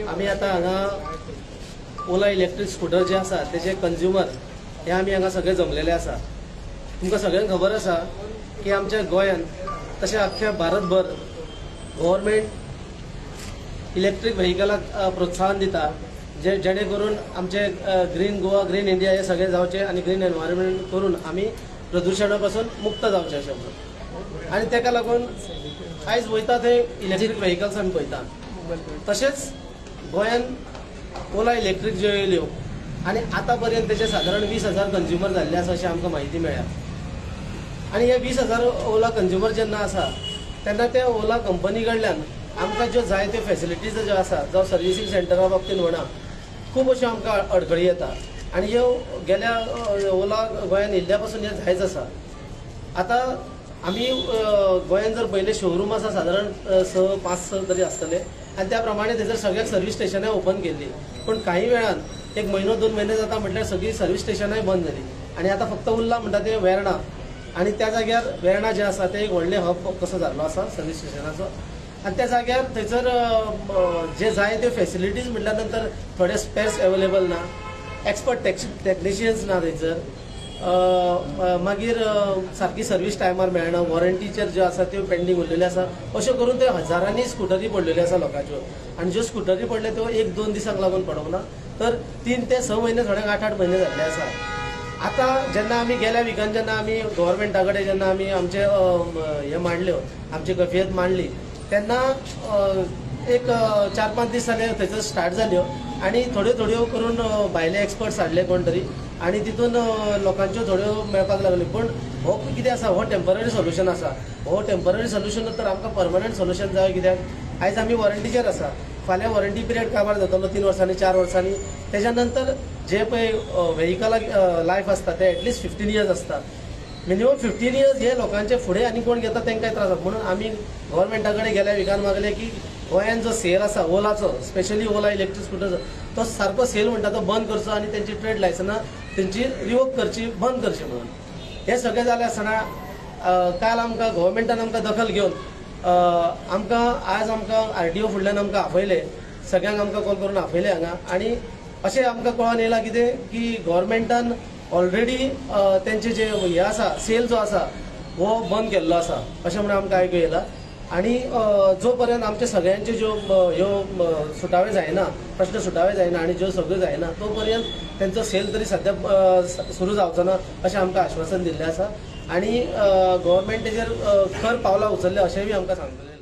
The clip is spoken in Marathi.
आम्ही आता हांगा ओला इलेक्ट्रिक स्कूटर जे आसा तेजे कंज्युमर हे आम्ही हांगा सगळे जमलेले आसा। तुमकां सगळ्यांक खबर आसा की आमच्या गोंयांत तशें अख्ख्या भारतभर गव्हर्मेंट इलेक्ट्रिक व्हेहिकलाक प्रोत्साहन दिता, जेणे करून आमचे ग्रीन गोवा, ग्रीन इंडिया हे सगळे जावचे आणि ग्रीन एनवायरमेंट करून आम्ही प्रदूषणापासून मुक्त जावचे अशें म्हणून। आणि ताका लागून आयज वयता ते इलेक्ट्रिक व्हेहिकल्स आमी पळयता। तशेंच गोंयांत ओला इलेक्ट्रिक ज्यो येयल्यो आणि आता पर्यंत तेचे साधारण 20,000 कंज्युमर जाल्ले आसा अशी आमकां म्हायती मेळ्ळ्या। आणि हे 20,000 ओला कंज्युमर जेन्ना आसा तेन्ना त्या ओला कंपनी कडल्यान आमकां ज्यो जाय त्यो फॅसिलिटीज ज्यो आसा जावं सर्विसींग सेंटरा बाबतींत म्हणा खूब अश्यो आमकां अडखळी येता। आणि ह्यो गेल्या ओला गोंयांत येयल्ल्या पासून हे जायच आसा। आता आमी गोंयांत जर पयले शोरूम आसा साधारण 5-6 तरी आसतले आणि त्या प्रमाणे थंयसर सगळ्याक सर्विस स्टेशनां ओपन केल्ली, पण काही वेळान 1 म्हयनो 2 म्हयने जाता म्हटल्यार सगळी सर्विस स्टेशनांय बंद जाली आणि आता फक्त उरला म्हणटा ते वेर्णा। आणि त्या जाग्यार वेर्णा जे आसा ते एक व्हडले हब कसो जाल्लो आसा सर्विस स्टेशनाचो। आणि त्या जाग्यार थंयसर जे जाय त्यो फॅसिलिटीज म्हटल्या नंतर थोडे स्पेर्स अवेलेबल ना, एक्सपर्ट टेक्निशियन्स ना थंयसर, मागीर सारकी सर्विस टायमार मेळना, वॉरंटीचेर ज्यो आसा त्यो पेंडींग उरलेल्यो आसा। अशें करून त्यो हजारांनी स्कुटरी पडलेल्यो आसा लोकांच्यो। आणि ज्यो स्कुटरी पडले त्यो 1-2 दिसांक लागून पडोंक ना, तर 3 ते 6 म्हयने, थोड्यांक 8-8 म्हयने जाल्ले आसा। आता जेन्ना आमी गेल्या विकान जेन्ना आमी गव्हर्मेंटा कडेन जेन्ना आमी आमचे हे मांडल्यो, आमची कफियत मांडली, तेन्ना एक 4-5 दीस जाले थंयसर स्टार्ट जाल्यो आणि थोड्यो करून भायले एक्सपर्ट्स हाडले कोण तरी आणि तितून लोकांच्यो थोड्यो मेळपाक लागल्यो। पण हो कितें आसा, हो टेम्पररी सोल्युशन आसा। हो टेम्पररी सोल्युशन तर आमकां परमनंट सोल्युशन जाय। कित्याक आयज आमी वॉरंटीचेर आसा, फाल्यां वॉरंटी पिरियड काबार जातलो 3 वर्सांनी 4 वर्सांनी, तेज्या नंतर जे पळय व्हेहिकलाक लायफ आसता ते एटलीस्ट 15 इयर्स आसता। मिनिमम 15 इयर्स हे लोकांचे फुडें आनी कोण घेता तांकांय त्रास जाता। म्हणून आमी गव्हर्मेंटा कडेन गेल्या विकान मागले की गोंयांत जो सेल आसा ओलाचो, स्पेशली ओला इलेक्ट्रिक स्कूटर, तो सारको सेल म्हणटा तो बंद करचो आणि त्यांची ट्रेड लायसनां तेंची रिवोक करची, बंद करची म्हणून। हे सगळें जालें आसतना काल आमकां गव्हर्मेंटान आमकां दखल घेवन आज आमकां RTO फुडल्यान आमकां आपयले, सगळ्यांक आमकां कॉल करून आपयले हांगा। आणि अशें आमकां कळोन येयलां कितें की गव्हर्मेंटान ऑलरेडी तेंचे जे हे आसा सेल जो आसा हो बंद केल्लो आसा अशें म्हणून आमकां आयकूं येयलां। आणि जो पर्यंत आमचे सगळ्यांचे ज्यो ह्यो सुटावे जायना, प्रश्न सुटावे जायना आणि ज्यो सगळ्यो जायना तो पर्यंत तेंचो सेल तरी सद्या सुरू जावचो ना अशें आमकां आश्वासन दिल्लें आसा। आणि गव्हर्मेंट तेजेर खर पावलां उचल्ल्या अशेंय बी आमकां सांगतलें।